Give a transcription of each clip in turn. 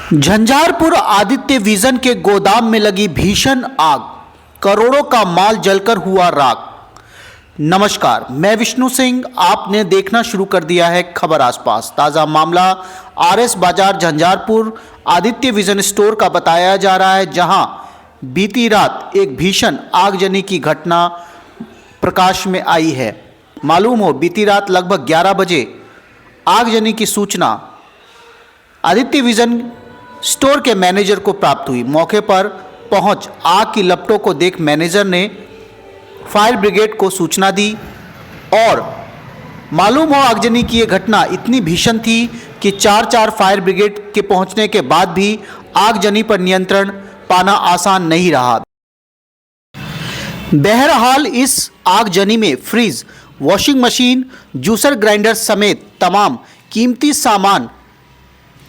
Jhanjharpur Aditya vision के गोदाम में लगी भीषण आग, करोड़ों का माल जलकर हुआ राख। नमस्कार, मैं विष्णु सिंह। आपने देखना शुरू कर दिया है खबर आसपास। ताज़ा मामला आरएस बाजार झंझारपुर आदित्य विजन स्टोर का बताया जा रहा है, जहां बीती रात एक भीषण आगजनी की घटना प्रकाश में आई है। मालूम हो, बीती रात लगभग 11 बजे आगजनी की सूचना आदित्य विजन स्टोर के मैनेजर को प्राप्त हुई। मौके पर पहुंच आग की लपटों को देख मैनेजर ने फायर ब्रिगेड को सूचना दी और मालूम हो आगजनी की यह घटना इतनी भीषण थी कि चार फायर ब्रिगेड के पहुंचने के बाद भी आगजनी पर नियंत्रण पाना आसान नहीं रहा। बहरहाल इस आगजनी में fridge, washing machine, juicer grinder समेत तमाम कीमती सामान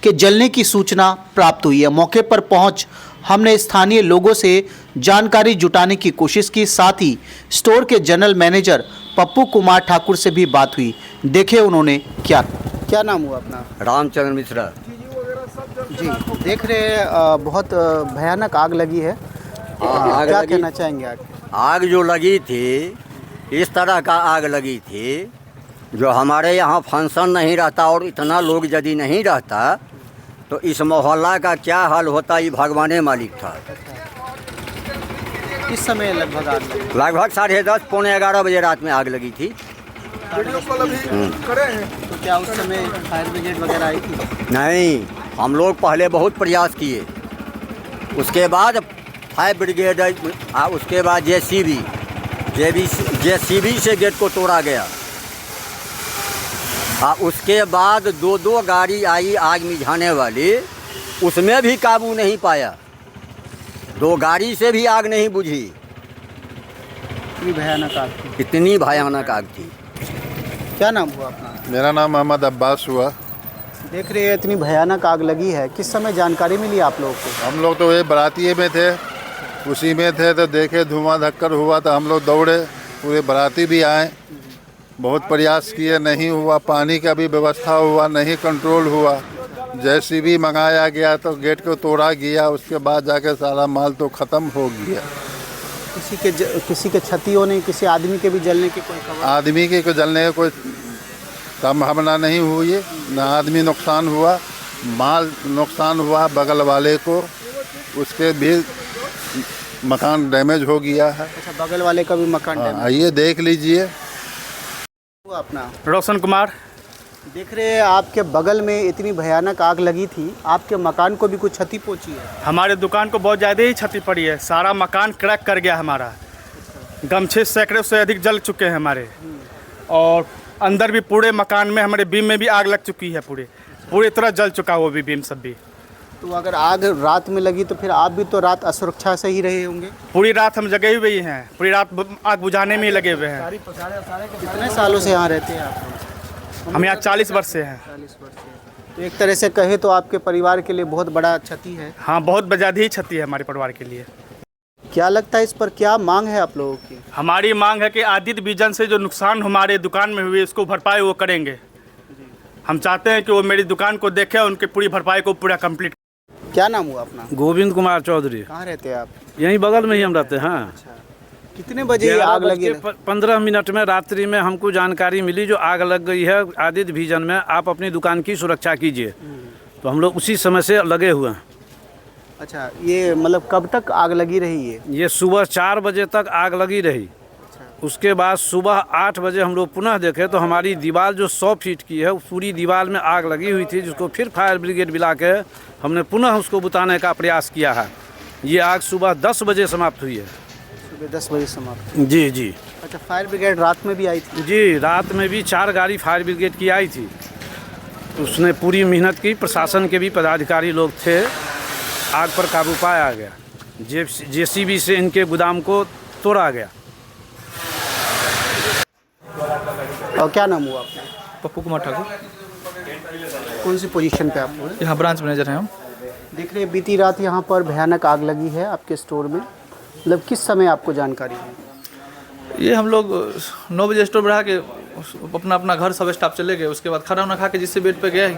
के जलने की सूचना प्राप्त हुई है। मौके पर पहुंच हमने स्थानीय लोगों से जानकारी जुटाने की कोशिश की, साथ ही स्टोर के जनरल मैनेजर पप्पू कुमार ठाकुर से भी बात हुई। देखे उन्होंने क्या नाम हुआ अपना? रामचंद्र मिश्रा जी। देख रहे हैं बहुत भयानक आग लगी है। क्या कहना चाहेंगे? आग जो लगी थी, इस तरह का आग लगी थी जो हमारे यहाँ फंक्शन नहीं रहता और इतना लोग यदि नहीं रहता तो इस मोहल्ला का क्या हाल होता, ये भगवाने मालिक था। किस समय लगभग आग लगी? लगभग 10:30 पौने 11 बजे रात में आग लगी थी। तो क्या उस समय फायर ब्रिगेड वगैरह आई थी? नहीं, हम लोग पहले बहुत प्रयास किए, उसके बाद फायर ब्रिगेड, उसके बाद जेसीबी से गेट को तोड़ा गया। उसके बाद दो गाड़ी आई आग मिझाने वाली, उसमें भी काबू नहीं पाया। 2 गाड़ी से भी आग नहीं बुझी। इतनी भयानक आग थी। इतनी भयानक आग थी। क्या नाम हुआ अपना? मेरा नाम मोहम्मद अब्बास हुआ। देख रहे हैं इतनी भयानक आग लगी है, किस समय जानकारी मिली आप लोगों को? हम लोग तो ये बारातिये में थे, उसी में थे तो देखे धुआं धक्कर हुआ तो हम लोग दौड़े, पूरे बाराती भी आए, बहुत प्रयास किए, नहीं हुआ। पानी का भी व्यवस्था हुआ, नहीं कंट्रोल हुआ। जेसीबी मंगाया गया तो गेट को तोड़ा गया, उसके बाद जाके सारा माल तो ख़त्म हो गया। किसी के क्षति होने, किसी आदमी के भी जलने की कोई खबर? आदमी के को जलने की कोई संभावना नहीं हुई है, ना आदमी नुकसान हुआ, माल नुकसान हुआ बगल वाले को, उसके भी मकान डैमेज हो गया है। अच्छा, बगल वाले का भी मकान डैमेज? आइए देख लीजिए। अपना रोशन कुमार। देख रहे हैं आपके बगल में इतनी भयानक आग लगी थी, आपके मकान को भी कुछ क्षति पहुंची है? हमारे दुकान को बहुत ज़्यादा ही क्षति पड़ी है, सारा मकान क्रैक कर गया हमारा। गमछे सैकड़ों से अधिक जल चुके हैं हमारे, और अंदर भी पूरे मकान में हमारे बीम में भी आग लग चुकी है। पूरी तरह जल चुका वो भी बीम सब भी। तो अगर आग रात में लगी तो फिर आप भी तो रात असुरक्षा से ही रहे होंगे? पूरी रात हम जगे हुए ही हैं, पूरी रात आग बुझाने में ही लगे हुए हैं। कितने सालों से यहाँ रहते हैं आप? हम यहाँ 40 वर्ष से हैं। 40 वर्ष से। तो एक तरह से कहे तो आपके परिवार के लिए बहुत बड़ा क्षति है। हाँ, बहुत ज़्यादा ही क्षति है हमारे परिवार के लिए। क्या लगता है इस पर क्या मांग है आप लोगों की? हमारी मांग है कि आदित्य विजन से जो नुकसान हमारे दुकान में हुई उसको भरपाई वो करेंगे। हम चाहते हैं कि वो मेरी दुकान को देखें, उनकी पूरी भरपाई को पूरा कंप्लीट। क्या नाम हुआ अपना? गोविंद कुमार चौधरी। कहाँ रहते हैं आप? यहीं बगल में ही हम रहते हैं। अच्छा, कितने बजे आग लगी? 15 मिनट में रात्रि में हमको जानकारी मिली जो आग लग गई है आदित्य विजन में, आप अपनी दुकान की सुरक्षा कीजिए। तो हम लोग उसी समय से लगे हुए हैं। अच्छा, ये मतलब कब तक आग लगी रही है? ये सुबह 4 बजे तक आग लगी रही। उसके बाद सुबह 8 बजे हम लोग पुनः देखे तो हमारी दीवार जो 100 फीट की है, पूरी दीवार में आग लगी हुई थी, जिसको फिर फायर ब्रिगेड बुला के हमने पुनः उसको बुताने का प्रयास किया है। ये आग सुबह 10 बजे समाप्त हुई है। सुबह 10 बजे समाप्त? जी जी। अच्छा, फायर ब्रिगेड रात में भी आई थी? जी, रात में भी 4 गाड़ी फायर ब्रिगेड की आई थी। उसने पूरी मेहनत की, प्रशासन के भी पदाधिकारी लोग थे, आग पर काबू पाया गया। जेसीबी से इनके गोदाम को तोड़ा गया। और क्या नाम हुआ आपका? पप्पू कुमार ठाकुर। कौन सी पोजीशन पे आप हो? यहाँ ब्रांच मैनेजर हैं हम। देख रहे हैं बीती रात यहाँ पर भयानक आग लगी है आपके स्टोर में, मतलब किस समय आपको जानकारी है? ये हम लोग 9 बजे स्टोर बढ़ा के अपना अपना घर सब स्टाफ चले गए। उसके बाद खाना वाना खा के जिससे बेड पे गए,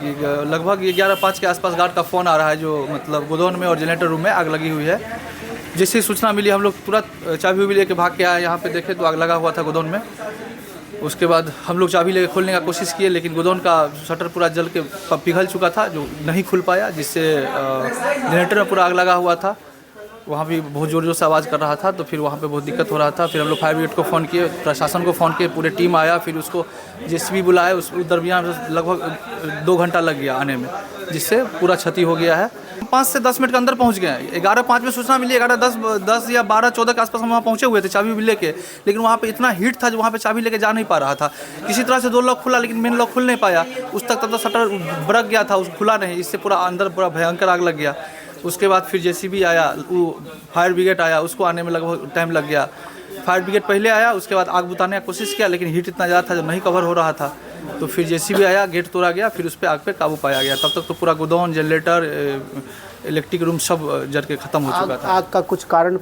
लगभग 11:05 के आसपास गार्ड का फ़ोन आ रहा है जो मतलब गोदाम में और जनरेटर रूम में आग लगी हुई है। जैसे ही सूचना मिली हम लोग तुरंत चाबी भी लेके भाग के आए, यहाँ पे देखे तो आग लगा हुआ था गोदाम में। उसके बाद हम लोग चाबी लेके खोलने का कोशिश किए, लेकिन गोदाम का शटर पूरा जल के पिघल चुका था, जो नहीं खुल पाया, जिससे जनरेटर में पूरा आग लगा हुआ था। वहाँ भी बहुत ज़ोर ज़ोर से आवाज़ कर रहा था, तो फिर वहाँ पे बहुत दिक्कत हो रहा था। फिर हम लोग फायर ब्रिगेड को फ़ोन किए, प्रशासन को फ़ोन किए, पूरे टीम आया, फिर उसको जेसीबी बुलाया। उस दरमियान लगभग 2 घंटा लग गया आने में, जिससे पूरा क्षति हो गया है। 5 से 10 मिनट के अंदर पहुँच गए हैं। 11:05 में सूचना मिली, 11:10 या 12:14 के आसपास हम वहाँ पहुँचे हुए थे चाबी भी लेके, लेकिन वहाँ पे इतना हीट था जो वहाँ पे चाबी लेके जा नहीं पा रहा था। किसी तरह से 2 लॉक खुला, लेकिन मेन लॉक खुल नहीं पाया। उस तक तब तक शटर बरक गया था, उस खुला नहीं, इससे पूरा अंदर पूरा भयंकर आग लग गया। उसके बाद फिर जेसीबी आया, वो फायर ब्रिगेड आया, उसको आने में लगभग टाइम लग गया। फायर ब्रिगेड पहले आया, उसके बाद आग बुझाने का कोशिश किया, लेकिन हीट इतना ज़्यादा था जो नहीं कवर हो रहा था। तो फिर जेसीबी आया, गेट तोड़ा गया, फिर उस पर आग पे काबू पाया गया। तब तक तो पूरा गोदाम, जनरेटर, इलेक्ट्रिक रूम सब जल के ख़त्म हो चुका था। आग का कुछ कारण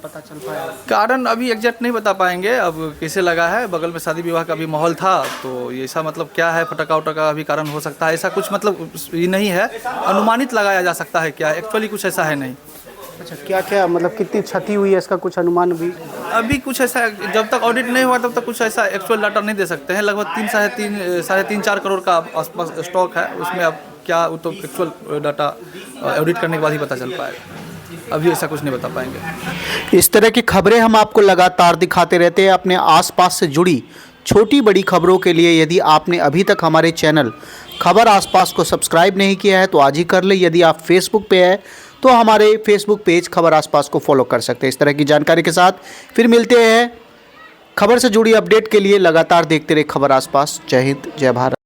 पता चल पाया? कारण अभी एग्जैक्ट नहीं बता पाएंगे, अब कैसे लगा है। बगल में शादी विवाह का भी माहौल था, तो ये ऐसा मतलब क्या है, फटका उटका भी कारण हो सकता है। ऐसा कुछ मतलब ये नहीं है, अनुमानित लगाया जा सकता है क्या, एक्चुअली कुछ ऐसा है नहीं। अच्छा, क्या क्या मतलब कितनी क्षति हुई है, इसका कुछ अनुमान भी? अभी कुछ ऐसा, जब तक ऑडिट नहीं हुआ तब तक कुछ ऐसा एक्चुअल डाटा नहीं दे सकते हैं। लगभग 3 से 4 करोड़ का आसपास स्टॉक है, उसमें अब क्या वो तो एक्चुअल डाटा ऑडिट करने के बाद ही पता चल पाएगा। अभी ऐसा कुछ नहीं बता पाएंगे। इस तरह की खबरें हम आपको लगातार दिखाते रहते हैं। अपने आसपास से जुड़ी छोटी बड़ी खबरों के लिए यदि आपने अभी तक हमारे चैनल खबर आसपास को सब्सक्राइब नहीं किया है तो आज ही कर ले। यदि आप फेसबुक पे है तो हमारे फेसबुक पेज खबर आसपास को फॉलो कर सकते हैं। इस तरह की जानकारी के साथ फिर मिलते हैं। खबर से जुड़ी अपडेट के लिए लगातार देखते रहे खबर आसपास। जय हिंद, जय भारत।